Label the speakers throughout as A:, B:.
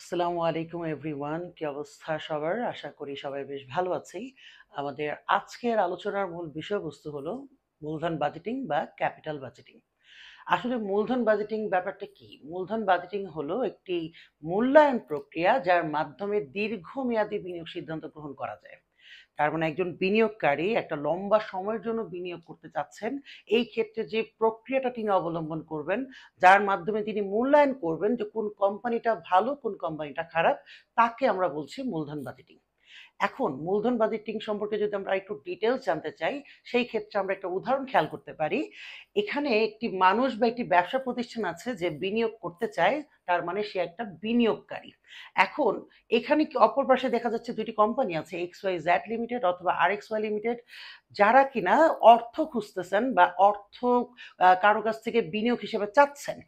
A: আসসালামু আলাইকুম এভরিওয়ান, কি অবস্থা সবার? আশা করি সবাই বেশ ভালো আছি। আমাদের আজকের আলোচনার মূল বিষয়বস্তু হলো মূলধন বাজেটিং বা ক্যাপিটাল বাজেটিং। আসলে মূলধন বাজেটিং ব্যাপারটা কি? মূলধন বাজেটিং হলো একটি মূল্যায়ন প্রক্রিয়া যার মাধ্যমে দীর্ঘমেয়াদী বিনিয়োগ সিদ্ধান্ত গ্রহণ করা যায়। তার মানে একজন বিনিয়োগকারী একটা লম্বা সময়ের জন্য বিনিয়োগ করতে চাচ্ছেন। এই ক্ষেত্রে যে প্রক্রিয়াটা তিনি অবলম্বন করবেন, যার মাধ্যমে তিনি মূল্যায়ন করবেন যে কোন কোম্পানিটা ভালো, কোন কোম্পানিটা খারাপ, তাকে আমরা বলছি মূলধন বাজেটিং। এখন মূলধন বাজেটিং সম্পর্কে যদি আমরা একটু ডিটেলস জানতে চাই, সেই ক্ষেত্রে আমরা একটা উদাহরণ খেয়াল করতে পারি। এখানে একটি মানুষ বা একটি ব্যবসা প্রতিষ্ঠান আছে যে বিনিয়োগ করতে চায়, তার মানে সে একটা বিনিয়োগকারী। এখন এখানে কি অপর পাশে দেখা যাচ্ছে দুটি কোম্পানি আছে, এক্স ওয়াই জেড লিমিটেড অথবা আর এক্স ওয়াই লিমিটেড, যারা কিনা অর্থ খুঁজতেছেন বা অর্থ কারো কাছ থেকে বিনিয়োগ হিসেবে চাচ্ছেন।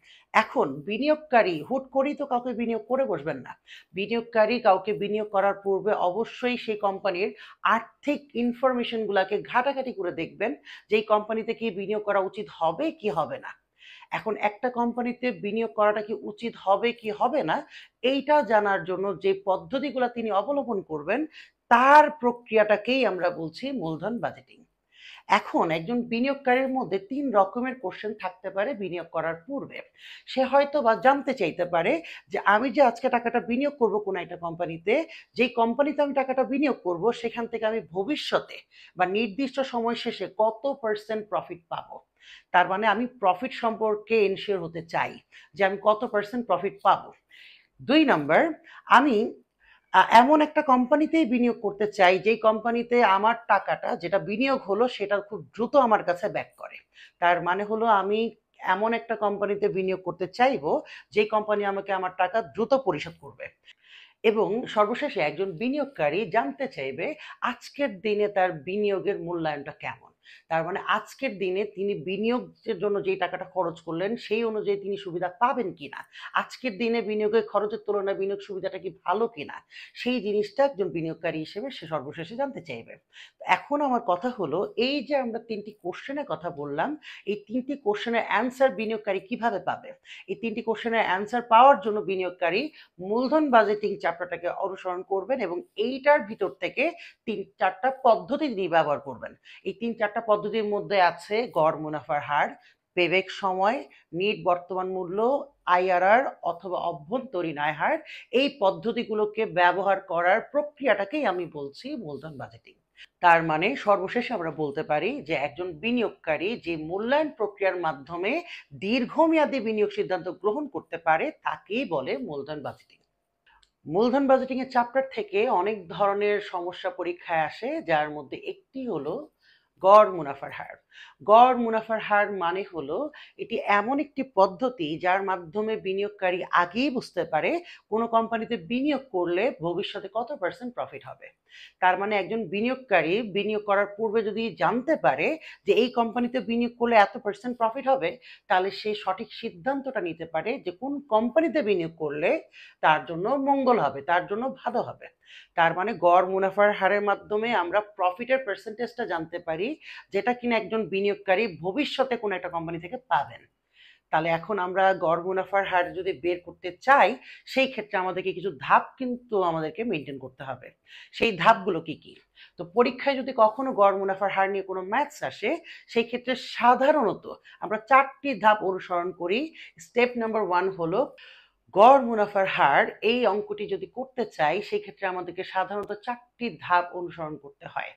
A: এখন বিনিয়োগকারী হুট করেই তো কাউকে বিনিয়োগ করে বসবেন না। বিনিয়োগকারী কাউকে বিনিয়োগ করার পূর্বে অবশ্যই সেই কোম্পানির আর্থিক ইনফরমেশন গুলাকে ঘাটাঘাটি করে দেখবেন যে এই কোম্পানিতে কি বিনিয়োগ করা উচিত হবে কি হবে না। এখন একটা কোম্পানিতে বিনিয়োগ করাটা কি উচিত হবে কি হবে না, এইটা জানার জন্য যে পদ্ধতিগুলো তিনি অবলম্বন করবেন, তার প্রক্রিয়াটাকেই আমরা বলছি মূলধন বাজেটিং। এখন একজন বিনিয়োগকারীর মধ্যে ৩ রকমের কোশ্চেন থাকতে পারে বিনিয়োগ করার পূর্বে। সে হয়তোবা জানতে চাইতে পারে যে আমি যে আজকে টাকাটা বিনিয়োগ করব কোনো একটা কোম্পানিতে, যেই কোম্পানিতে আমি টাকাটা বিনিয়োগ করব সেখান থেকে আমি ভবিষ্যতে বা নির্দিষ্ট সময় শেষে কত পার্সেন্ট প্রফিট পাবো। তার মানে আমি প্রফিট সম্পর্কে এনশিওর হতে চাই যে আমি কত পার্সেন্ট প্রফিট পাবো। ২ নাম্বার, আমি এমন একটা কোম্পানিতেই বিনিয়োগ করতে চাই যেই কোম্পানিতে আমার টাকাটা যেটা বিনিয়োগ হলো সেটা খুব দ্রুত আমার কাছে ব্যাক করে। তার মানে হলো আমি এমন একটা কোম্পানিতে বিনিয়োগ করতে চাইবো যেই কোম্পানি আমাকে আমার টাকা দ্রুত পরিশোধ করবে। এবং সর্বশেষে একজন বিনিয়োগকারী জানতে চাইবে আজকের দিনে তার বিনিয়োগের মূল্যায়নটা কেমন। তার মানে আজকের দিনে তিনি বিনিয়োগের জন্য যেই টাকাটা খরচ করলেন সেই অনুযায়ী তিনি সুবিধা পাবেন কিনা, আজকের দিনে বিনিয়োগের খরচের তুলনায় বিনিয়োগ সুবিধাটা কি ভালো কিনা, সেই জিনিসটা একজন বিনিয়োগকারী হিসেবে সে সর্বশেষে জানতে চাইবে। এখন আমার কথা হলো, এই যে আমরা ৩টি কোশ্চেনের কথা বললাম, এই ৩টি কোশ্চেনের অ্যান্সার বিনিয়োগকারী কিভাবে পাবে? এই ৩টি কোশ্চেনের অ্যান্সার পাওয়ার জন্য বিনিয়োগকারী মূলধন বাজেটিং চ্যাপ্টারটাকে অনুসরণ করবেন এবং এইটার ভিতর থেকে ৩-৪টা পদ্ধতি তিনি ব্যবহার করবেন। এই ৩-৪টা পদ্ধতির মধ্যে আছে গড় মুনাফার হার, পেবেক সময়, নিট বর্তমান মূল্য, আইআরআর অথবা অভ্যন্তরীণ আয় হার। এই পদ্ধতিগুলোকে ব্যবহার করার প্রক্রিয়াটাকেই আমি বলছি মূলধন বাজেটিং। তার মানে সর্বশেষে আমরা বলতে পারি যে একজন বিনিয়োগকারী যে মূল্যায়ন প্রক্রিয়ার মাধ্যমে দীর্ঘমেয়াদী বিনিয়োগ সিদ্ধান্ত গ্রহণ করতে পারে তাকেই বলে মূলধন বাজেটিং। মূলধন বাজেটিং এর চ্যাপ্টার থেকে অনেক ধরনের সমস্যা পরীক্ষায় আসে, যার মধ্যে একটি হলো গড় মুনাফার হার। গড় মুনাফার হার মানে হলো এটি এমন একটি পদ্ধতি যার মাধ্যমে বিনিয়োগকারী আগেই বুঝতে পারে কোনো কোম্পানিতে বিনিয়োগ করলে ভবিষ্যতে কত পার্সেন্ট প্রফিট হবে। তার মানে একজন বিনিয়োগকারী বিনিয়োগ করার পূর্বে যদি জানতে পারে যে এই কোম্পানিতে বিনিয়োগ করলে এত পার্সেন্ট প্রফিট হবে, তাহলে সে সঠিক সিদ্ধান্তটা নিতে পারে যে কোন কোম্পানিতে বিনিয়োগ করলে তার জন্য মঙ্গল হবে, তার জন্য ভালো হবে। তার মানে গড় মুনাফার হারের মাধ্যমে আমরা প্রফিটের পার্সেন্টেজটা জানতে পারি, যেটা কিনা একজন বিনিয়োগকারী ভবিষ্যতে কোনো একটা কোম্পানি থেকে পাবেন। তাহলে এখন আমরা গড় মুনাফার হার যদি বের করতে চাই, সেই ক্ষেত্রে আমাদেরকে কিছু ধাপ কিন্তু আমাদেরকে মেনটেন করতে হবে। সেই ধাপগুলো কি কি? তো পরীক্ষায় যদি কখনো গড় মুনাফার হার নিয়ে কোনো ম্যাথস আসে, সেই ক্ষেত্রে সাধারণত আমরা 4টি ধাপ অনুসরণ করি। স্টেপ নাম্বার 1 হলো গড় মুনাফার হার। এই অঙ্কটি যদি করতে চাই সেই ক্ষেত্রে আমাদেরকে সাধারণত 4টি ধাপ অনুসরণ করতে হয়।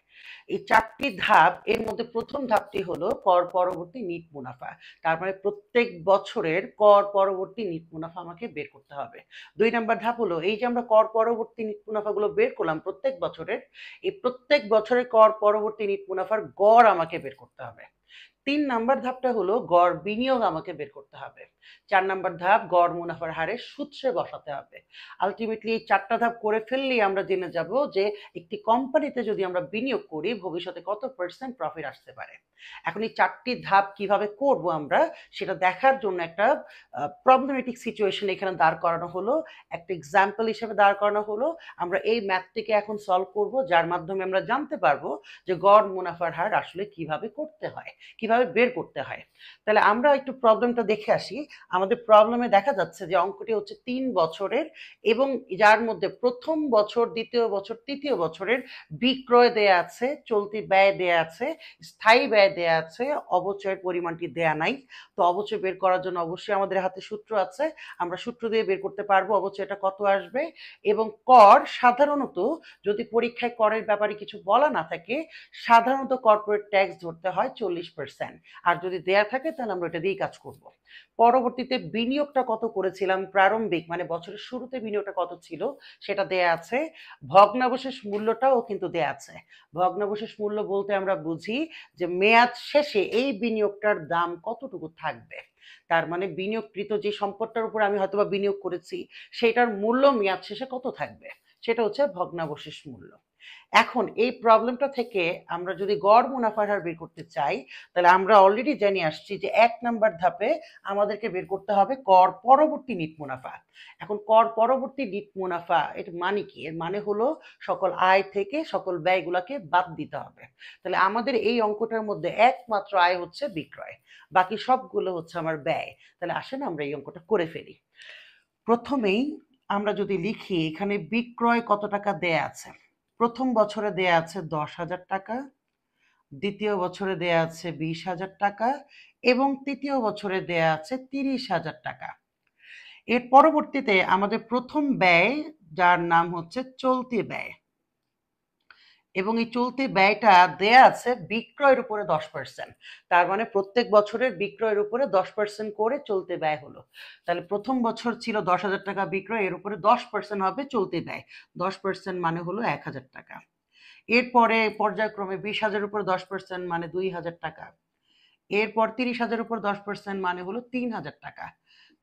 A: এই 4টি ধাপ এর মধ্যে প্রথম ধাপটি হলো কর পরবর্তী নিট মুনাফা। তার মানে প্রত্যেক বছরের কর পরবর্তী নিট মুনাফা আমাকে বের করতে হবে। 2 নাম্বার ধাপ হলো এই যে আমরা কর পরবর্তী নিট মুনাফাগুলো বের করলাম প্রত্যেক বছরের, এই প্রত্যেক বছরের কর পরবর্তী নিট মুনাফার গড় আমাকে বের করতে হবে। 3 নাম্বার ধাপটা হলো গড় বিনিয়োগ আমাকে বের করতে হবে। 4 নাম্বার ধাপ গড় মুনাফার হারে সূত্রে বসাতে হবে। আলটিমেটলি এই 4টা ধাপ করে ফেললেই আমরা জেনে যাব যে একটি কোম্পানিতে যদি আমরা বিনিয়োগ করি ভবিষ্যতে কত পার্সেন্ট প্রফিট আসতে পারে। এখন এই 4টি ধাপ কিভাবে করব আমরা সেটা দেখার জন্য একটা প্রবলেমেটিক সিচুয়েশন এখানে দাঁড় করানো হলো, একটা এক্সাম্পল হিসেবে দাঁড় করানো হলো। আমরা এই ম্যাথটিকে এখন সলভ করব, যার মাধ্যমে আমরা জানতে পারবো যে গড় মুনাফার হার আসলে কিভাবে করতে হয়, কিভাবে কিভাবে বের করতে হয়। তাহলে আমরা একটু প্রবলেমটা দেখে আসি। আমাদের প্রবলেমে দেখা যাচ্ছে যে অঙ্কটি হচ্ছে ৩ বছরের এবং যার মধ্যে প্রথম বছর, দ্বিতীয় বছর, তৃতীয় বছরের বিক্রয় দেয়া আছে, চলতি ব্যয় দেয়া আছে, স্থায়ী ব্যয় দেয়া আছে, অবচয়ের পরিমাণটি দেয়া নাই। তো অবচয় বের করার জন্য অবশ্যই আমাদের হাতে সূত্র আছে। আমরা সূত্র দিয়ে বের করতে পারবো অবচয়টা কত আসবে। এবং কর সাধারণত, যদি পরীক্ষায় করের ব্যাপারে কিছু বলা না থাকে, সাধারণত কর্পোরেট ট্যাক্স ধরতে হয় 40%। আর যদি দেয়া থাকে তাহলে আমরা এটা দিয়েই কাজ করব। পরবর্তীতে বিনিয়োগটা কত করেছিলাম প্রারম্ভিক, মানে বছরের শুরুতে বিনিয়োগটা কত ছিল সেটা দেয়া আছে। ভগ্নাবশেষ মূল্যটাও কিন্তু দেয়া আছে। ভগ্নাবশেষ মূল্য বলতে আমরা বুঝি যে মেয়াদ শেষে এই বিনিয়োগটার দাম কতটুকু থাকবে। তার মানে বিনিয়োগকৃত যে সম্পদটার উপর আমি হয়তোবা বিনিয়োগ করেছি সেটার মূল্য মেয়াদ শেষে কত থাকবে, সেটা হচ্ছে ভগ্নাবশেষ মূল্য। এখন এই প্রবলেমটা থেকে আমরা যদি গড় মুনাফার হার বের করতে চাই, তাহলে আমরা অলরেডি জেনে আসছি যে ১ নাম্বার ধাপে আমাদেরকে বের করতে হবে কর পরবর্তী নিট মুনাফা। এখন কর পরবর্তী নিট মুনাফা এর মানে কি? এর মানে হলো সকল আয় থেকে সকল ব্যয়গুলোকে বাদ দিতে হবে। তাহলে আমাদের এই অঙ্কটার মধ্যে একমাত্র আয় হচ্ছে বিক্রয়, বাকি সবগুলো হচ্ছে আমার ব্যয়। তাহলে আসেন আমরা এই অঙ্কটা করে ফেলি। প্রথমেই আমরা যদি লিখি এখানে বিক্রয় কত টাকা দেয়া আছে। প্রথম বছরে দেয়া আছে ১০,০০০ টাকা, দ্বিতীয় বছরে দেয়া আছে ২০,০০০ টাকা এবং তৃতীয় বছরে দেয়া আছে ৩০,০০০ টাকা। এর পরবর্তীতে আমাদের প্রথম ব্যয়, যার নাম হচ্ছে চলতি ব্যয়, এবং এই চলতি ব্যয়টা দেয়া আছে বিক্রয়ের উপরে 10%। তার মানে প্রত্যেক বছরের বিক্রয়ের উপরে 10% করে চলতি ব্যয় হলো। তাহলে প্রথম বছর ছিল ১০,০০০ টাকা বিক্রয়, এর উপরে 10% হবে চলতি ব্যয়। 10% মানে হলো ১,০০০ টাকা। এরপরে পর্যায়ক্রমে ২০,০০০ উপর 10% মানে ২,০০০ টাকা। এরপর ৩০,০০০ উপর 10% মানে হলো ৩,০০০ টাকা।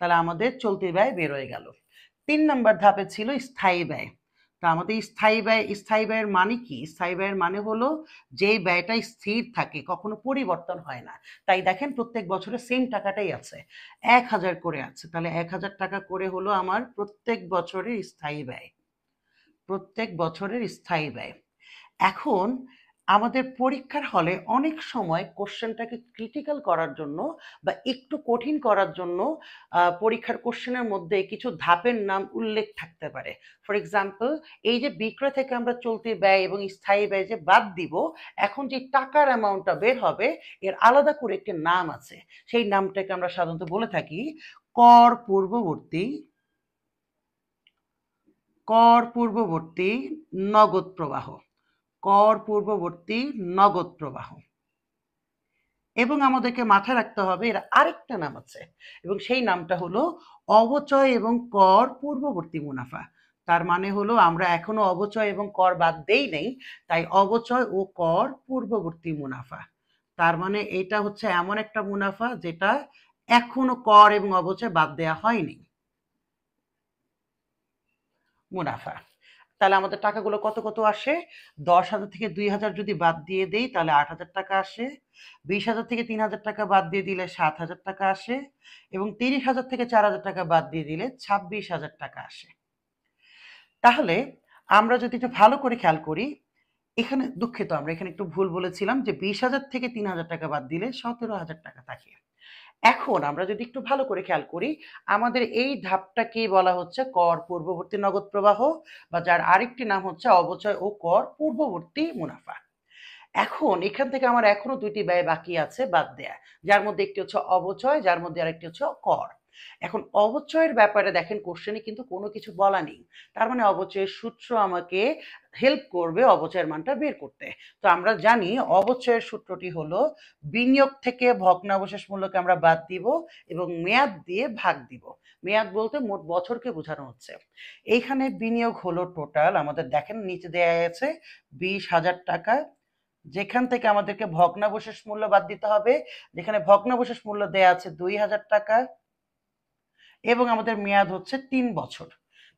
A: তাহলে আমাদের চলতি ব্যয় বের হয়ে গেল। ৩ নাম্বার ধাপে ছিল স্থায়ী ব্যয়। তা আমাদের স্থায়ী ব্যয়ের মানে কি? স্থায়ী ব্যয়ের মানে হলো যেই ব্যয়টা স্থির থাকে, কখনো পরিবর্তন হয় না। তাই দেখেন প্রত্যেক বছরে সেম টাকাটাই আছে, ১,০০০ করে আছে। তাহলে ১,০০০ টাকা করে হলো আমার প্রত্যেক বছরের স্থায়ী ব্যয়। প্রত্যেক বছরের স্থায়ী ব্যয়। এখন আমাদের পরীক্ষার হলে অনেক সময় কোশ্চেনটাকে ক্রিটিক্যাল করার জন্য বা একটু কঠিন করার জন্য পরীক্ষার কোশ্চেনের মধ্যে কিছু ধাপের নাম উল্লেখ থাকতে পারে। ফর এক্সাম্পল, এই যে বিক্রয় থেকে আমরা চলতি ব্যয় এবং স্থায়ী ব্যয় যে বাদ দিব, এখন যে টাকার অ্যামাউন্টটা বের হবে এর আলাদা করে একটি নাম আছে। সেই নামটাকে আমরা সাধারণত বলে থাকি কর পূর্ববর্তী নগদ প্রবাহ। কর পূর্ববর্তী নগদ প্রবাহ। এবং আমাদেরকে মাথায় রাখতে হবে এর আরেকটা নাম আছে, এবং সেই নামটা হলো অবচয় এবং কর পূর্ববর্তী মুনাফা। তার মানে হলো আমরা এখনো অবচয় এবং কর বাদ দেই নেই, তাই অবচয় ও কর পূর্ববর্তী মুনাফা। তার মানে এটা হচ্ছে এমন একটা মুনাফা যেটা এখনো কর এবং অবচয় বাদ দেওয়া হয়নি। মুনাফা। তাহলে আমাদের টাকাগুলো কত কত আসে? ১০,০০০ থেকে ২,০০০ যদি বাদ দিয়ে দেই তাহলে ৮,০০০ টাকা আসে। ২০,০০০ থেকে ৩,০০০ টাকা বাদ দিয়ে দিলে ৭,০০০ টাকা আসে এবং ৩০,০০০ থেকে ৪,০০০ টাকা বাদ দিয়ে দিলে ২৬,০০০ টাকা আসে। তাহলে আমরা যদি একটু ভালো করে খেয়াল করি, এখানে দুঃখিত আমরা এখানে একটু ভুল বলেছিলাম যে ২০,০০০ থেকে ৩,০০০ টাকা বাদ দিলে ১৭,০০০ টাকা থাকে। এখন আমরা যদি একটু ভালো করে খেয়াল করি, আমাদের এই ধাপটাকে বলা হচ্ছে কর পূর্ববর্তী নগদ প্রবাহ, বা যার আরেকটি নাম হচ্ছে অবচয় ও কর পূর্ববর্তী মুনাফা। এখন এখান থেকে আমার এখনো দুইটি ব্যয় বাকি আছে বাদ দেয়া, যার মধ্যে একটি হচ্ছে অবচয়, যার মধ্যে আরেকটি হচ্ছে কর। এখন অবচয়ের ব্যাপারে দেখেন কোশ্চেনে কিন্তু কোনো কিছু বলা নেই। তার মানে অবচয়ের সূত্র আমাকে হেল্প করবে অবচয়ের মানটা বের করতে। তো আমরা জানি অবচয়ের সূত্রটি হলো বিনিয়োগ থেকে ভগ্নাবশেষ মূল্যকে আমরা বাদ দিব এবং মেয়াদ দিয়ে ভাগ দিব। মেয়াদ বলতে মোট বছরকে বোঝানো হচ্ছে। এইখানে বিনিয়োগ হলো টোটাল আমাদের, দেখেন নিচে দেয়া আছে ২০,০০০ টাকা, যেখান থেকে আমাদেরকে ভগ্নাবশেষ মূল্য বাদ দিতে হবে, যেখানে ভগ্নাবশেষ মূল্য দেয়া আছে ২,০০০ টাকা এবং আমাদের মেয়াদ হচ্ছে ৩ বছর।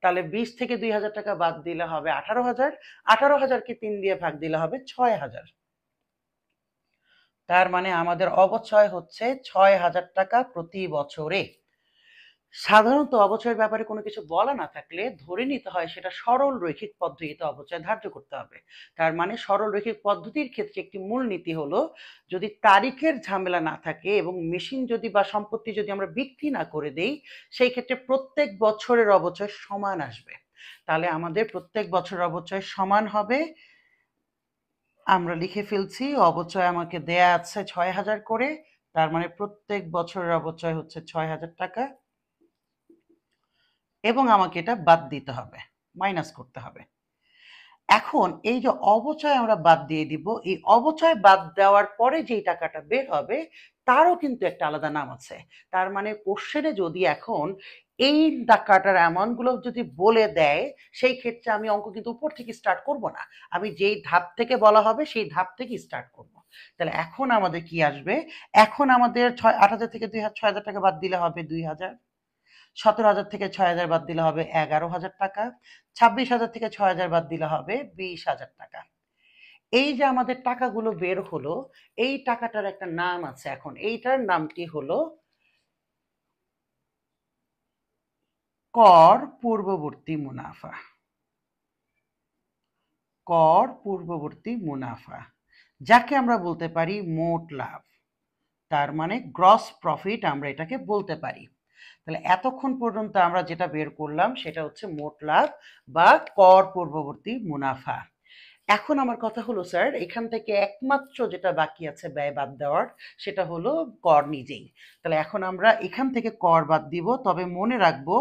A: তাহলে ২০ থেকে ২,০০০ টাকা বাদ দিলে হবে ১৮,০০০, ১৮,০০০কে ৩ দিয়ে ভাগ দিলে হবে ৬,০০০। তার মানে আমাদের অবচয় হচ্ছে ৬,০০০ টাকা প্রতি বছরে। সাধারণত অবচয়ের ব্যাপারে কোনো কিছু বলা না থাকলে ধরে নিতে হয় সেটা সরল রৈখিক পদ্ধতিতে অবচয় ধার্য করতে হবে। তার মানে সরল রৈখিক পদ্ধতির ক্ষেত্রে একটি মূলনীতি হলো, যদি তারিখের ঝামেলা না থাকে এবং মেশিন যদি বা সম্পত্তি যদি আমরা বিক্রি না করে দেই, সেই ক্ষেত্রে প্রত্যেক বছরের অবচয় সমান আসবে। তাহলে আমাদের প্রত্যেক বছরের অবচয় সমান হবে। আমরা লিখে ফেলছি, অবচয় আমাকে দেয়া আছে ৬,০০০ করে, তার মানে প্রত্যেক বছরের অবচয় হচ্ছে ৬,০০০ টাকা, এবং আমাকে এটা বাদ দিতে হবে, মাইনাস করতে হবে। এখন এই যে অবচয় আমরা বাদ দিয়ে দিব, এই অবচয় বাদ দেওয়ার পরে যেই টাকাটা বের হবে তারও কিন্তু একটা আলাদা নাম আছে। তার মানে কোশ্চেনে যদি এখন এই টাকাটার অ্যামাউন্টগুলো যদি বলে দেয়, সেই ক্ষেত্রে আমি অঙ্ক কিন্তু উপর থেকে স্টার্ট করব না, আমি যেই ধাপ থেকে বলা হবে সেই ধাপ থেকে স্টার্ট করব। তাহলে এখন আমাদের কি আসবে? এখন আমাদের ৮,০০০ থেকে ৬,০০০ টাকা বাদ দিলে হবে ২,০০০। ১৭,০০০ থেকে ৬,০০০ বাদ দিলে হবে ১১,০০০ টাকা। ২৬,০০০ থেকে ৬,০০০ বাদ দিলে হবে ২০,০০০ টাকা। এই যে আমাদের টাকাগুলো বের হলো, এই টাকাটার একটা নাম আছে। এখন এইটার নামটি হলো কর পূর্ববর্তী মুনাফা। কর পূর্ববর্তী মুনাফা, যাকে আমরা বলতে পারি মোট লাভ। তার মানে গ্রস প্রফিট আমরা এটাকে বলতে পারি। তাহলে এতক্ষণ পর্যন্ত আমরা যেটা বের করলাম সেটা হচ্ছে মোট লাভ বা কর পূর্ববর্তী মুনাফা। এখন আমার কথা হলো স্যার, এখান থেকে একমাত্র যেটা বাকি আছে ব্যয় বাদ দেওয়ার, সেটা হলো কর নিজেই। তাহলে এখন আমরা এখান থেকে কর বাদ দিব, তবে মনে রাখবো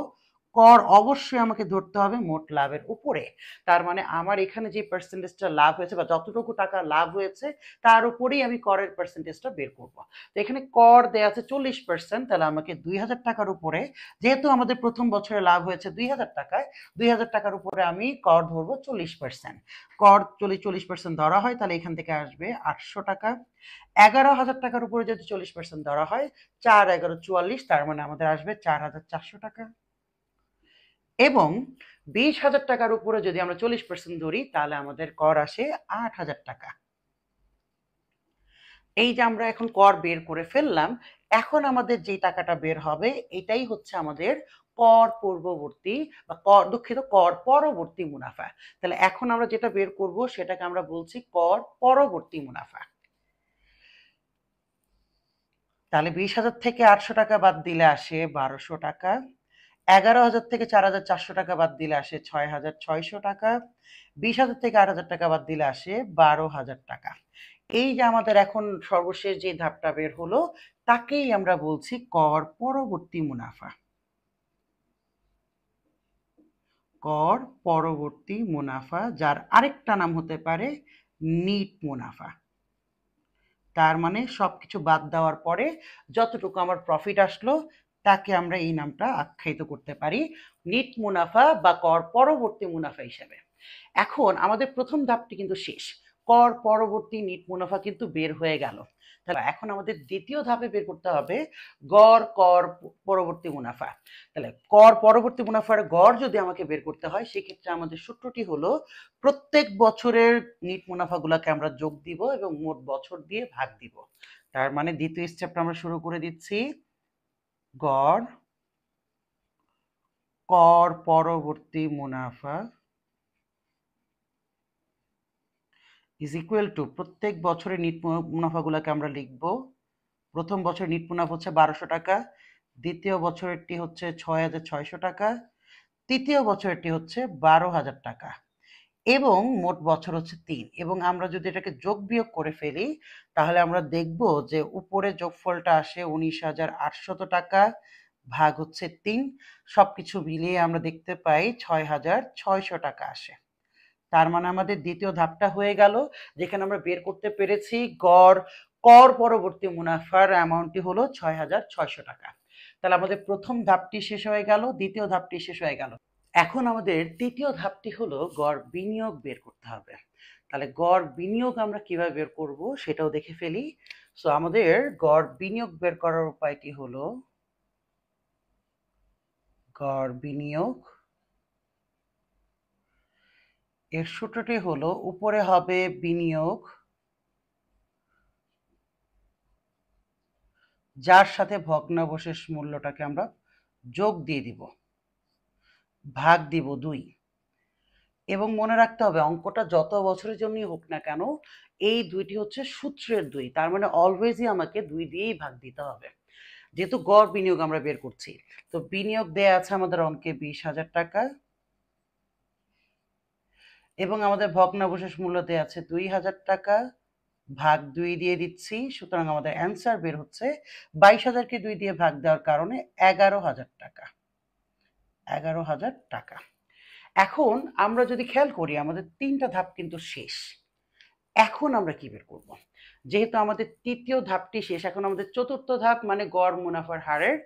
A: কর অবশ্যই আমাকে ধরতে হবে মোট লাভের উপরে। তার মানে আমার এখানে যে পার্সেন্টেজটা লাভ হয়েছে বা যতটুকু টাকা লাভ হয়েছে তার উপরেই আমি করের পার্সেন্টেজটা বের করব। তো এখানে কর দেয়া আছে ৪০%, তাহলে আমাকে ২,০০০ টাকার উপরে, যেহেতু আমাদের প্রথম বছরে লাভ হয়েছে ২,০০০ টাকায়, ২,০০০ টাকার উপরে আমি কর ধরবো ৪০%। কর ৪০% ধরা হয়, তাহলে এখান থেকে আসবে ৮০০ টাকা। ১১,০০০ টাকার উপরে যদি ৪০% ধরা হয়, ৪-১১-৪৪, তার মানে আমাদের আসবে ৪,৪০০ টাকা। এবং ২০,০০০ টাকার উপরে যদি আমরা ৪০% ধরি, তাহলে আমাদের কর আসে ৮,০০০ টাকা। এই যে আমরা এখন কর বের করে ফেললাম, এখন আমাদের যে টাকাটা বের হবে এটাই হচ্ছে আমাদের কর পূর্ববর্তী বা কর, দুঃখিত, কর পরবর্তী মুনাফা। তাহলে এখন আমরা যেটা বের করব সেটাকে আমরা বলছি কর পরবর্তী মুনাফা। তাহলে ২০,০০০ থেকে ৮০০ টাকা বাদ দিলে আসে ১২০০ টাকা। ১১,০০০ থেকে ৪,৪০০ টাকা বাদ দিলে আসে ৬,৬০০ টাকা। ২০,০০০ থেকে ৮,০০০ টাকা বাদ দিলে আসে ১২,০০০ টাকা। এই যে আমাদের এখন সর্বশেষ যে ধাপটা বের হলো, তাকেই আমরা বলছি কর পরবর্তী মুনাফা। কর পরবর্তী মুনাফা, যার আরেকটা নাম হতে পারে নিট মুনাফা। তার মানে সবকিছু বাদ দেওয়ার পরে যতটুকু আমার প্রফিট আসলো তাকে আমরা এই নামটা আখ্যায়িত করতে পারি নিট মুনাফা বা কর পরবর্তী মুনাফা হিসেবে। এখন আমাদের প্রথম ধাপটি কিন্তু শেষ, কর পরবর্তী নিট মুনাফা কিন্তু বের হয়ে গেল। তাহলে এখন আমাদের দ্বিতীয় ধাপে বের করতে হবে গড় কর পরবর্তী মুনাফা। তাহলে কর পরবর্তী মুনাফার গড় যদি আমাকে বের করতে হয়, সেক্ষেত্রে আমাদের সূত্রটি হলো প্রত্যেক বছরের নিট মুনাফাগুলোকে আমরা যোগ দিব এবং মোট বছর দিয়ে ভাগ দিব। তার মানে দ্বিতীয় স্টেপটা আমরা শুরু করে দিচ্ছি। গড় কর পরবর্তী মুনাফা ইজ ইকুয়াল টু প্রত্যেক বছরের নিট মুনাফাগুলোকে আমরা লিখব। প্রথম বছরের নিট মুনাফা হচ্ছে ১২০০ টাকা, দ্বিতীয় বছরেরটি হচ্ছে ৬,৬০০ টাকা, তৃতীয় বছরেরটি হচ্ছে ১২,০০০ টাকা, এবং মোট বছর হচ্ছে ৩। এবং আমরা যদি এটাকে যোগ বিয়োগ করে ফেলি, তাহলে আমরা দেখব যে উপরে যোগফলটা আসে ১৯,৮০০ টাকা ভাগ হচ্ছে ৩। সবকিছু মিলিয়ে আমরা দেখতে পাই ৬,৬০০ টাকা আসে। তার মানে আমাদের দ্বিতীয় ধাপটা হয়ে গেল, যেখানে আমরা বের করতে পেরেছি গড় কর পরবর্তী মুনাফার অ্যামাউন্টটি হলো ৬,৬০০ টাকা। তাহলে আমাদের প্রথম ধাপটি শেষ হয়ে গেল, দ্বিতীয় ধাপটি শেষ হয়ে গেল। এখন আমাদের তৃতীয় ধাপটি হলো গড় বিনিয়োগ বের করতে হবে। তাহলে গড় বিনিয়োগ আমরা কিভাবে বের করব সেটাও দেখে ফেলি। সো আমাদের গড় বিনিয়োগ বের করার উপায়টি হলো গড় বিনিয়োগ, এর সূত্রটি হলো উপরে হবে বিনিয়োগ যার সাথে ভগ্নাবশেষ মূল্যটাকে আমরা যোগ দিয়ে দিব, ভাগ দিব 2। এবং মনে রাখতে হবে অঙ্কটা যত বছরের জন্যই হোক না কেন, এই দুইটি হচ্ছে সূত্রের 2, তার মানে অলওয়েজই আমাকে 2 দিয়েই ভাগ দিতে হবে। যেহেতু গড় বিনিয়োগ আমরা বের করছি, তো বিনিয়োগ দেয়া আছে আমাদের অঙ্কে 20,000 টাকা, এবং আমাদের ভগ্নাবশেষ মূল্য দেয়া আছে 2,000 টাকা, ভাগ 2 দিয়ে দিচ্ছি। সুতরাং আমাদের অ্যান্সার বের হচ্ছে 22,000কে 2 দিয়ে ভাগ দেওয়ার কারণে 11,000 টাকা। 11,000 টাকা। এখন আমরা যদি খেয়াল করি আমাদের 3টা ধাপ কিন্তু শেষ। এখন আমরা কি বের করব? যেহেতু আমাদের 3য় ধাপটি শেষ, এখন আমাদের 4র্থ ধাপ মানে গড় মুনাফার হারের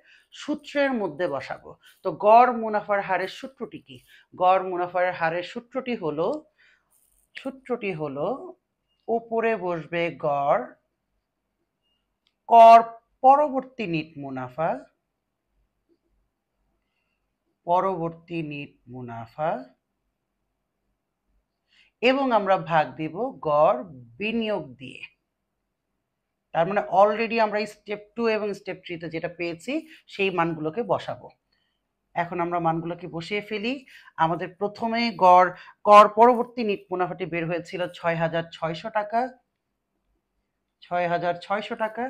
A: সূত্রের মধ্যে বসাবো। তো গড় মুনাফার হারের সূত্রটি কি? গড় মুনাফার হারের সূত্রটি হলো উপরে বসবে গড়, কর পরবর্তী নিট মুনাফা, এবং আমরা ভাগ দিব গড় বিনিয়োগ দিয়ে। তার মানে অলরেডি আমরা স্টেপ 2 এবং স্টেপ 3 তে যেটা পেয়েছি সেই মানগুলোকে বসাবো। এখন আমরা মানগুলোকে বসিয়ে ফেলি। আমাদের প্রথমে কর পরবর্তী নিট মুনাফাটি বের হয়েছিল 6,600 টাকা, 6,600 টাকা,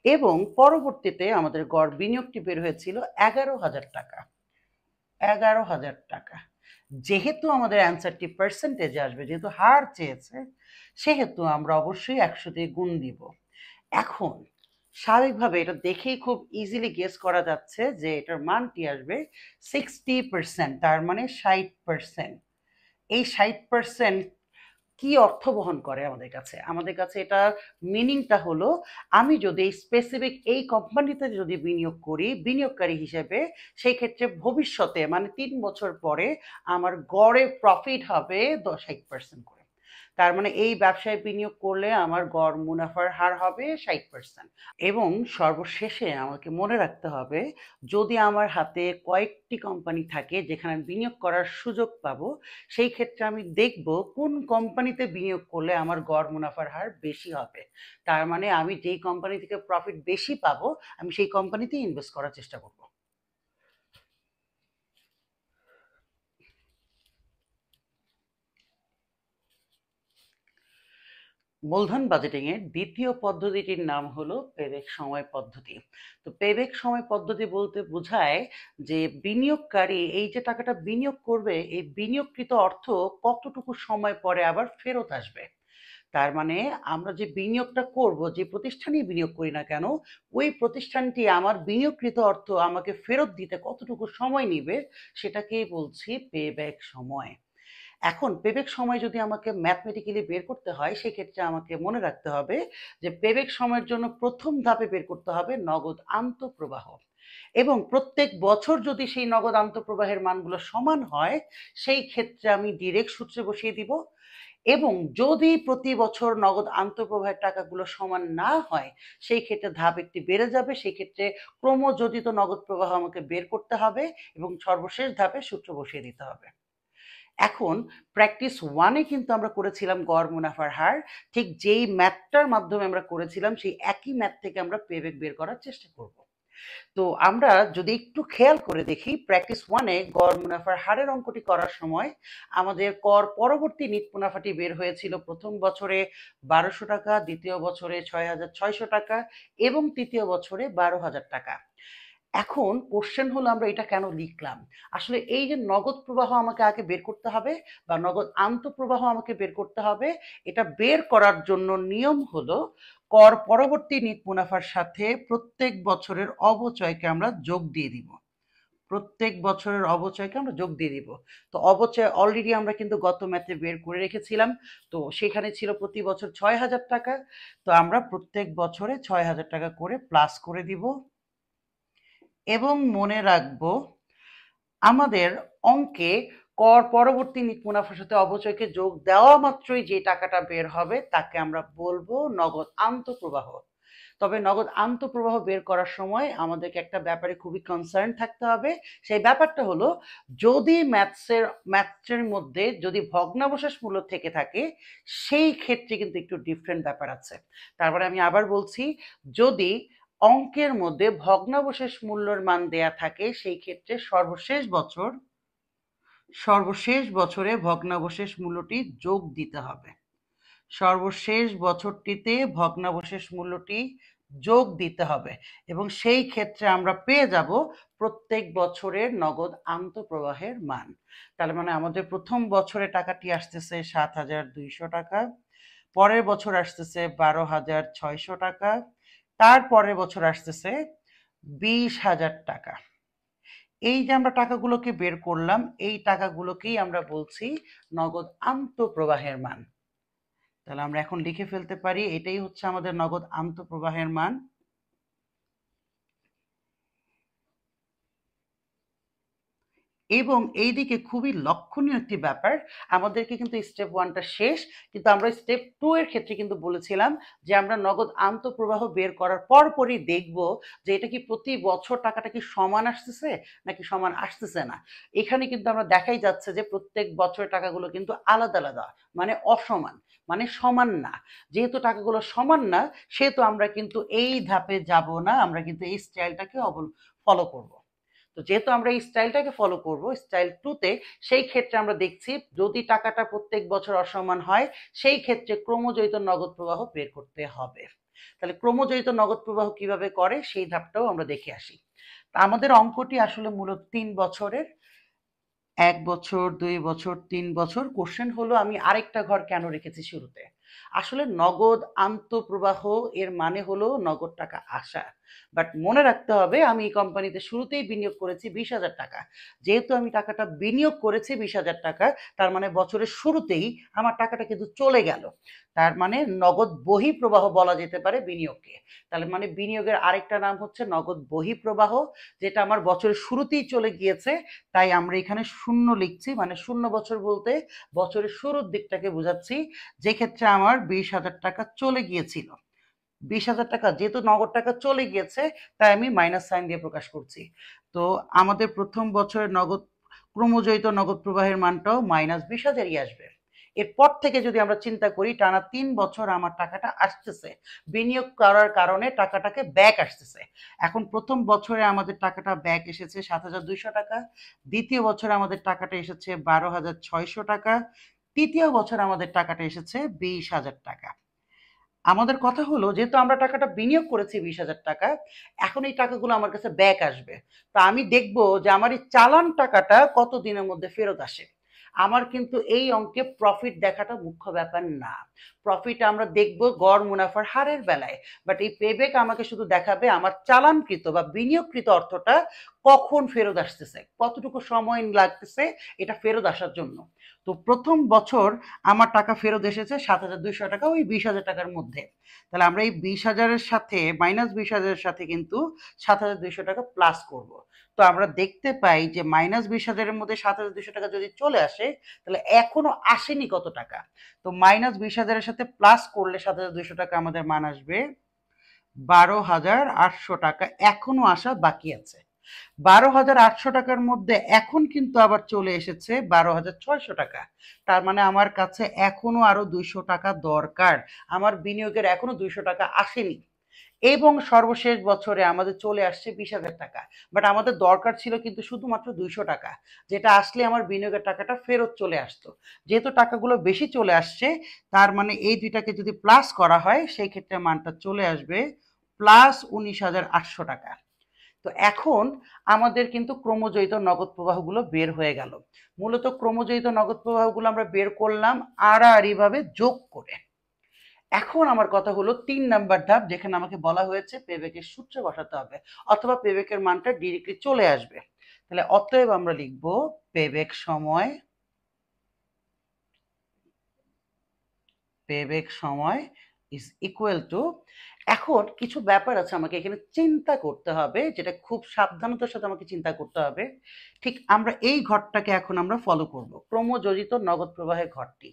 A: এবং পরবর্তীতে আমাদের গড় বিনিয়োগটি বের হয়েছিল 11,000 টাকা, 11,000 টাকা। যেহেতু আমাদের অ্যান্সারটি পার্সেন্টেজে আসবে, যেহেতু হার চেয়েছে, সেহেতু আমরা অবশ্যই 100 দিয়ে গুণ দিব। এখন স্বাভাবিকভাবে এটা দেখেই খুব ইজিলি গেস করা যাচ্ছে যে এটার মানটি আসবে 60%, তার মানে 60%। এই 60% কি অর্থ বহন করে আমাদের কাছে? আমাদের কাছে এটা মিনিংটা হলো, আমি যদি স্পেসিফিক এই কোম্পানিতে যদি বিনিয়োগ করি বিনিয়োগকারী হিসেবে, সেই ক্ষেত্রে ভবিষ্যতে মানে 3 বছর পরে আমার গড়ে প্রফিট হবে 60% করে। তার মানে এই ব্যবসায় বিনিয়োগ করলে আমার গড় মুনাফার হার হবে 60%। এবং সর্বশেষে আমাকে মনে রাখতে হবে, যদি আমার হাতে কয়েকটি কোম্পানি থাকে যেখানে বিনিয়োগ করার সুযোগ পাবো, সেই ক্ষেত্রে আমি দেখব কোন কোম্পানিতে বিনিয়োগ করলে আমার গড় মুনাফার হার বেশি হবে। তার মানে আমি যেই কোম্পানি থেকে প্রফিট বেশি পাবো আমি সেই কোম্পানিতেই ইনভেস্ট করার চেষ্টা করব। মূলধন বাজেটিং এর দ্বিতীয় পদ্ধতিটির নাম হলো পেব্যাক সময় পদ্ধতি। তো পেব্যাক সময় পদ্ধতি বলতে বোঝায় যে বিনিয়োগকারী এই যে টাকাটা বিনিয়োগ করবে, এই বিনিয়োগকৃত অর্থ কতটুকু সময় পরে আবার ফেরত আসবে। তার মানে আমরা যে বিনিয়োগটা করব, যে প্রতিষ্ঠানেই বিনিয়োগ করি না কেন, ওই প্রতিষ্ঠানটি আমার বিনিয়োগকৃত অর্থ আমাকে ফেরত দিতে কতটুকু সময় নিবে, সেটাকেই বলছি পেব্যাক সময়। এখন পেব্যাক সময় যদি আমাকে ম্যাথমেটিক্যালি বের করতে হয়, সেক্ষেত্রে আমাকে মনে রাখতে হবে যে পেব্যাক সময়ের জন্য প্রথম ধাপে বের করতে হবে নগদ আন্তঃপ্রবাহ, এবং প্রত্যেক বছর যদি সেই নগদ আন্তঃপ্রবাহের মানগুলো সমান হয়, সেই ক্ষেত্রে আমি ডিরেক্ট সূত্রে বসিয়ে দিব। এবং যদি প্রতি বছর নগদ আন্তঃপ্রবাহের টাকাগুলো সমান না হয়, সেই ক্ষেত্রে ধাপ একটি বেড়ে যাবে, সেই ক্ষেত্রে ক্রমযোজিত নগদ প্রবাহ আমাকে বের করতে হবে এবং সর্বশেষ ধাপে সূত্র বসিয়ে দিতে হবে। এখন প্র্যাকটিস 1-এ কিন্তু আমরা করেছিলাম গড় মুনাফার হার, ঠিক যেই ম্যাথটার মাধ্যমে আমরা করেছিলাম সেই একই ম্যাথ থেকে আমরা পেব্যাক বের করার চেষ্টা করব। তো আমরা যদি একটু খেয়াল করে দেখি, প্র্যাকটিস 1-এ গড় মুনাফার হারের অঙ্কটি করার সময় আমাদের কর পরবর্তী নিট মুনাফাটি বের হয়েছিল প্রথম বছরে 1,200 টাকা, দ্বিতীয় বছরে 6,600 টাকা, এবং তৃতীয় বছরে 12,000 টাকা। এখন কোশ্চেন হলো আমরা এটা কেন লিখলাম? আসলে এই যে নগদ প্রবাহ আমাকে আগে বের করতে হবে বা নগদ আন্তঃপ্রবাহ আমাকে বের করতে হবে, এটা বের করার জন্য নিয়ম হলো কর পরবর্তী নিট মুনাফার সাথে প্রত্যেক বছরের অবচয়কে আমরা যোগ দিয়ে দিব। প্রত্যেক বছরের অবচয়কে আমরা যোগ দিয়ে দিব। তো অবচয় অলরেডি আমরা কিন্তু গত ম্যাথে বের করে রেখেছিলাম। তো সেখানে ছিল প্রতি বছর 6,000 টাকা। তো আমরা প্রত্যেক বছরে 6,000 টাকা করে প্লাস করে দিব। এবং মনে রাখবো আমাদের অঙ্কে কর পরবর্তী নিট মুনাফার সাথে অবচয়কে যোগ দেওয়া মাত্রই যে টাকাটা বের হবে তাকে আমরা বলবো নগদ আন্তঃপ্রবাহ। তবে নগদ আন্তঃপ্রবাহ বের করার সময় আমাদেরকে একটা ব্যাপারে খুবই কনসার্ন থাকতে হবে। সেই ব্যাপারটা হলো, যদি ম্যাথসের মধ্যে যদি ভগ্নাবশেষ মূল্য থেকে থাকে, সেই ক্ষেত্রে কিন্তু একটু ডিফারেন্ট ব্যাপার আছে। তারপরে আমি আবার বলছি, যদি অঙ্কের মধ্যে ভগ্নাবশেষ মূল্যের মান দেয়া থাকে, সেই ক্ষেত্রে সর্বশেষ বছরে ভগ্নাবশেষ মূল্যটি যোগ দিতে হবে। সর্বশেষ বছরটিতে ভগ্নাবশেষ মূল্যটি যোগ দিতে হবে এবং সেই ক্ষেত্রে আমরা পেয়ে যাব প্রত্যেক বছরের নগদ আন্তঃপ্রবাহের মান। তাহলে মানে আমাদের প্রথম বছরে টাকাটি আসতেছে ৭,২০০ টাকা, পরের বছর আসতেছে ১২,৬০০ টাকা, তারপরের বছর আসতেছে ২০,০০০ টাকা। এই যে আমরা টাকাগুলোকে বের করলাম, এই টাকাগুলোকেই আমরা বলছি নগদ আন্তঃপ্রবাহের মান। তাহলে আমরা এখন লিখে ফেলতে পারি, এটাই হচ্ছে আমাদের নগদ আন্তঃপ্রবাহের মান। এবং এইদিকে খুবই লক্ষণীয় একটি ব্যাপার, আমাদেরকে কিন্তু স্টেপ 1টা শেষ, কিন্তু আমরা স্টেপ 2 এর ক্ষেত্রে কিন্তু বলেছিলাম যে আমরা নগদ আন্তঃপ্রবাহ বের করার পরপরই দেখব যে এটা কি প্রতি বছর টাকাটা কি সমান আসতেছে নাকি সমান আসতেছে না। এখানে কিন্তু আমরা দেখাই যাচ্ছে যে প্রত্যেক বছরের টাকাগুলো কিন্তু আলাদা আলাদা, মানে অসমান, মানে সমান না। যেহেতু টাকাগুলো সমান না, সেহেতু আমরা কিন্তু এই ধাপে যাব না, আমরা কিন্তু এই স্টাইলটাকে ফলো করব। তো যেহেতু আমরা এই স্টাইলটাকে ফলো করব স্টাইল 2তে, সেই ক্ষেত্রে আমরা দেখছি যদি টাকাটা প্রত্যেক বছর অসমান হয়, সেই ক্ষেত্রে ক্রমজয়িত নগদ প্রবাহ বের করতে হবে। তাহলে ক্রমজয়িত নগদ প্রবাহ কিভাবে করে সেই ধাপটাও আমরা দেখে আসি। তা আমাদের অঙ্কটি আসলে মূলত 3 বছরের, 1 বছর, 2 বছর, 3 বছর। কোশ্চেন হলো আমি আরেকটা ঘর কেন রেখেছি শুরুতে। আসলে নগদ আন্তঃপ্রবাহ এর মানে হলো নগদ টাকা আসা। বাট মনে রাখতে হবে আমি এই কোম্পানিতে শুরুতেই বিনিয়োগ করেছি 20,000 টাকা। যেহেতু আমি টাকাটা বিনিয়োগ করেছি 20,000 টাকা, তার মানে বছরের শুরুতেই আমার টাকাটা কিন্তু চলে গেল। তার মানে নগদ বহিঃপ্রবাহ বলা যেতে পারে বিনিয়োগকে। তাহলে মানে বিনিয়োগের আরেকটা নাম হচ্ছে নগদ বহিঃপ্রবাহ, যেটা আমার বছরের শুরুতেই চলে গিয়েছে। তাই আমরা এখানে শূন্য লিখছি, মানে শূন্য বছর বলতে বছরের শুরুর দিকটাকে বোঝাচ্ছি, যে ক্ষেত্রে আমার 20,000 টাকা চলে গিয়েছিল। 20,000 টাকা যেহেতু নগদ টাকা চলে গিয়েছে, তাই আমি মাইনাস সাইন দিয়ে প্রকাশ করছি। তো আমাদের প্রথম বছরের নগদ ক্রমজয়িত নগদ প্রবাহের মানটাও -20,000ই আসবে। এরপর থেকে যদি আমরা চিন্তা করি টানা 3 বছর আমার টাকাটা আসতেছে, বিনিয়োগ করার কারণে টাকাটাকে ব্যাক আসতেছে। এখন প্রথম বছরে আমাদের টাকাটা ব্যাক এসেছে ৭,২০০ টাকা, দ্বিতীয় বছরে আমাদের টাকাটা এসেছে ১২,৬০০ টাকা, তৃতীয় বছর আমাদের টাকাটা এসেছে ২০,000 টাকা। আমাদের কথা হলো যেহেতু আমরা টাকাটা বিনিয়োগ করেছি 20,000 টাকা, এখন এই টাকাগুলো আমার কাছে ব্যাক আসবে। তো আমি দেখব যে আমার এই চালান টাকাটা কত দিনের মধ্যে ফেরত আসে। আমার কিন্তু এই অঙ্কে প্রফিট দেখাটা মুখ্য ব্যাপার না। প্রফিট আমরা দেখব গড় মুনাফার হারের বেলায়। বাট এই পেব্যাক আমাকে শুধু দেখাবে আমার চালানকৃত বা বিনিয়োগকৃত অর্থটা কখন ফেরত আসতেছে, কতটুকু সময় লাগতেছে এটা ফেরত আসার জন্য। তো প্রথম বছর আমার টাকা ফেরত এসেছে ৭,২০০ টাকা, ওই 20,000 টাকার মধ্যে। তাহলে আমরা এই 20,000-এর সাথে -20,000-এর সাথে কিন্তু ৭,২০০ টাকা প্লাস করব। তো আমরা দেখতে পাই যে -20,000-এর মধ্যে ৭,২০০ টাকা যদি চলে আসে, তাহলে এখনো আসেনি কত টাকা। তো -20,000-এর সাথে প্লাস করলে ৭,২০০ টাকা আমাদের মান আসবে ১২,৮০০ টাকা, এখনো আসা বাকি আছে। ১২,৮০০ টাকার মধ্যে এখন কিন্তু আবার চলে এসেছে ১২,৬০০ টাকা। তার মানে আমার কাছে এখনো আরো ২০০ টাকা দরকার। আমার বিনিয়োগের এখনো ২০০ টাকা আসেনি। এবং সর্বশেষ বছরে আমাদের চলে আসছে 20,000 টাকা। বাট আমাদের দরকার ছিল কিন্তু শুধুমাত্র 200 টাকা, যেটা আসলে আমার বিনিয়োগের টাকাটা ফেরত চলে আসতো। যেহেতু টাকাগুলো বেশি চলে আসছে, তার মানে এই দুইটাকে যদি প্লাস করা হয়, সেই ক্ষেত্রে মানটা চলে আসবে +19,800 টাকা। তো এখন আমাদের কিন্তু ক্রমজয়িত নগদ প্রবাহগুলো বের হয়ে গেল। মূলত ক্রমজয়িত নগদ প্রবাহগুলো আমরা বের করলাম আড়াআড়িভাবে যোগ করে। এখন আমার কথা হলো ৩ নাম্বার ধাপ, যেখানে আমাকে বলা হয়েছে পেব্যাকের সূত্র বসাতে হবে অথবা পেব্যাকের মানটা ডিরেক্টলি চলে আসবে। তাহলে অতএব আমরা লিখব পেব্যাক সময় ইজ ইকুয়াল টু, এখন কিছু ব্যাপার আছে আমাকে এখানে চিন্তা করতে হবে, যেটা খুব সাবধানতার সাথে আমাকে চিন্তা করতে হবে। ঠিক আমরা এই ঘরটাকে এখন আমরা ফলো করব, ক্রমযোজিত নগদ প্রবাহের ঘরটি।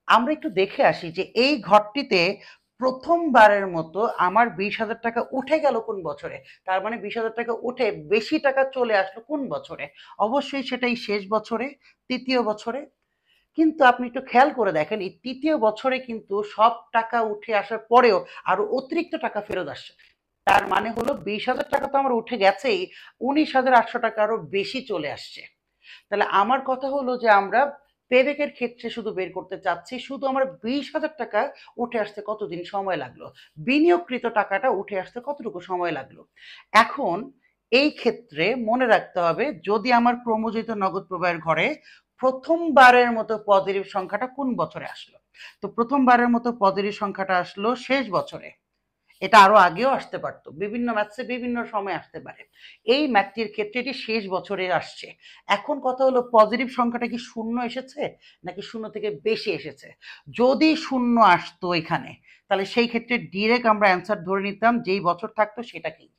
A: আমরা একটু দেখে আসি যে এই ঘরটিতে প্রথমবারের মতো আমার 20,000 টাকা উঠে গেল কোন বছরে। তার মানে 20,000 টাকা উঠে বেশি টাকা চলে আসলো কোন বছরে। অবশ্যই সেটাই শেষ বছরে, তৃতীয় বছরে। কিন্তু আপনি একটু খেয়াল করে দেখেন এই তৃতীয় বছরে কিন্তু সব টাকা উঠে আসার পরেও আরো অতিরিক্ত টাকা ফেরত আসছে। তার মানে হলো 20,000 টাকা তো আমার উঠে গেছেই, 19,800 টাকা আরো বেশি চলে আসছে। তাহলে আমার কথা হলো যে আমরা পেব্যাকের ক্ষেত্রে শুধু বের করতে চাচ্ছি, শুধু আমার 20,000 টাকা উঠে আসতে কতদিন সময় লাগলো, বিনিয়োগকৃত টাকাটা উঠে আসতে কতটুকু সময় লাগলো। এখন এই ক্ষেত্রে মনে রাখতে হবে, যদি আমার ক্রমজিত নগদ প্রবাহের ঘরে প্রথমবারের মতো পজিটিভ সংখ্যাটা কোন বছরে আসলো, তো প্রথমবারের মতো পজিটিভ সংখ্যাটা আসলো শেষ বছরে। এটা আরো আগেও আসতে পারতো, বিভিন্ন ম্যাথসে বিভিন্ন সময় আসতে পারে। এই ম্যাথটির ক্ষেত্রে এটি শেষ বছরে আসছে। এখন কথা হলো পজিটিভ সংখ্যাটা কি শূন্য এসেছে নাকি শূন্য থেকে বেশি এসেছে। যদি শূন্য আসতো এখানে, তাহলে সেই ক্ষেত্রে ডিরেক্ট আমরা অ্যান্সার ধরে নিতাম, যেই বছর থাকতো সেটাকেই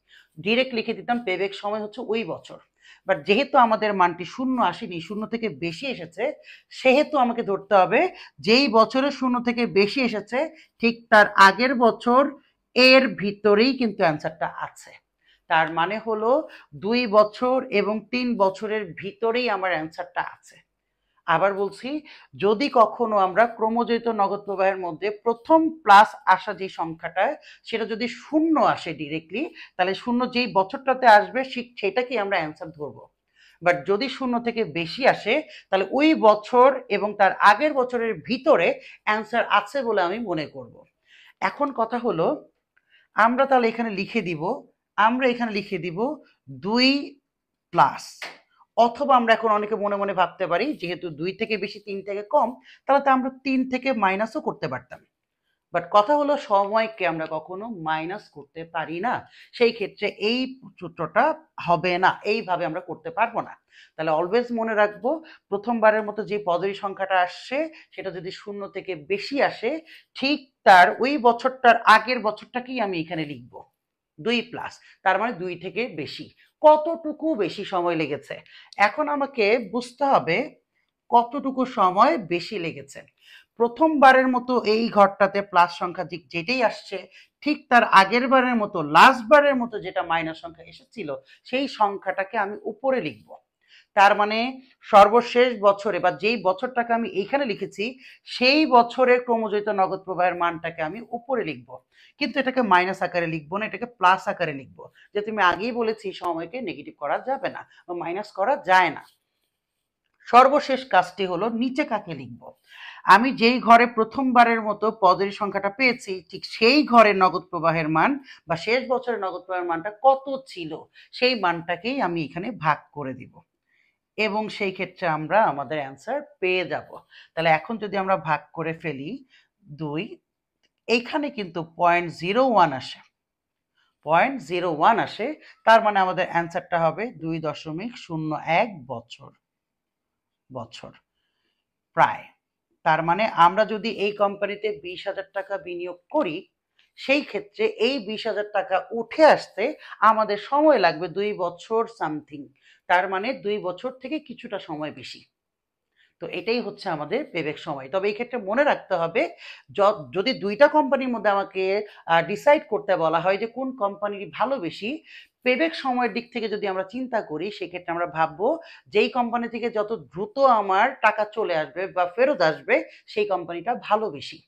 A: ডিরেক্ট লিখে দিতাম পেব্যাক সময় হচ্ছে ওই বছর। বাট যেহেতু আমাদের মানটি শূন্য আসেনি, শূন্য থেকে বেশি এসেছে, সেহেতু আমাকে ধরতে হবে যেই বছরে শূন্য থেকে বেশি এসেছে ঠিক তার আগের বছর এর ভিতরেই কিন্তু অ্যান্সারটা আছে। তার মানে হলো 2 বছর এবং 3 বছরের ভিতরেই আমার অ্যান্সারটা আছে। আবার বলছি, যদি কখনো আমরা ক্রমজিত নগদ প্রবাহের মধ্যে প্রথম প্লাস আসা যে সংখ্যাটা, সেটা যদি শূন্য আসে ডিরেক্টলি, তাহলে শূন্য যেই বছরটাতে আসবে সেটাকেই আমরা অ্যান্সার ধরবো। বাট যদি শূন্য থেকে বেশি আসে, তাহলে ওই বছর এবং তার আগের বছরের ভিতরে অ্যান্সার আছে বলে আমি মনে করব। এখন কথা হলো, আমরা তাহলে এখানে লিখে দিব, আমরা এখানে লিখে দিব 2+, অথবা আমরা এখন অনেকে মনে মনে ভাবতে পারি যেহেতু 2 থেকে বেশি 3 থেকে কম, তাহলে তো আমরা 3 থেকে মাইনাসও করতে পারতাম। বাট কথা হলো সময়কে আমরা কখনো মাইনাস করতে পারি না, সেই ক্ষেত্রে এই সূত্রটা হবে না, এইভাবে আমরা করতে পারবো না। তাহলে অলওয়েজ মনে রাখবো, প্রথমবারের মতো যে পজিটিভ সংখ্যাটা আসছে সেটা যদি শূন্য থেকে বেশি আসে, ঠিক তার ওই বছরটার আগের বছরটাকেই আমি এখানে লিখবো 2+, তার মানে 2 থেকে বেশি। কতটুকু বেশি সময় লেগেছে, এখন আমাকে বুঝতে হবে কতটুকু সময় বেশি লেগেছে। প্রথমবারের মতো এই ঘরটাতে প্লাস সংখ্যা যেটাই আসছে, ঠিক তার আগের বারের মতো লাস্ট বারের মতো যেটা মাইনাস সংখ্যা এসেছিল, সেই সংখ্যাটাকে আমি উপরে লিখব। তার মানে সর্বশেষ বছরে বা যেই বছরটাকে আমি এইখানে লিখেছি, সেই বছরের ক্রমজিত নগদ প্রবাহের মানটাকে আমি উপরে লিখব, কিন্তু এটাকে মাইনাস আকারে লিখবো না, এটাকে প্লাস আকারে লিখবো। যে তুমি আগেই বলেছি সময়কে নেগেটিভ করা যাবে না বা মাইনাস করা যায় না। সর্বশেষ কাজটি হলো নিচে কাকে লিখব। আমি যেই ঘরে প্রথমবারের মতো পজিটিভ সংখ্যাটা পেয়েছি, ঠিক সেই ঘরের নগদ প্রবাহের মান বা শেষ বছরের নগদ প্রবাহের মানটা কত ছিল, সেই মানটাকেই আমি এখানে ভাগ করে দিব এবং সেই ক্ষেত্রে আমরা আমাদের অ্যান্সার পেয়ে যাব। তাহলে এখন যদি আমরা ভাগ করে ফেলি 2, এইখানে কিন্তু 0.01 আসে, 0.01 আসে, তার মানে আমাদের অ্যান্সারটা হবে 2.01 বছর, বছর প্রায়। তার মানে আমরা যদি এই কোম্পানিতে 20,000 টাকা বিনিয়োগ করি, সেই ক্ষেত্রে এই 20,000 টাকা উঠে আসতে আমাদের সময় লাগবে 2 বছর সামথিং। তার মানে 2 বছর থেকে কিছুটা সময় বেশি। তো এটাই হচ্ছে আমাদের পেব্যাক সময়। তবে এই ক্ষেত্রে মনে রাখতে হবে, যদি দুইটা কোম্পানির মধ্যে আমাকে ডিসাইড করতে বলা হয় যে কোন কোম্পানির ভালো বেশি, পেব্যাক সময়ের দিক থেকে যদি আমরা চিন্তা করি, সেক্ষেত্রে আমরা ভাববো যেই কোম্পানি থেকে যত দ্রুত আমার টাকা চলে আসবে বা ফেরত আসবে, সেই কোম্পানিটা ভালো বেশি।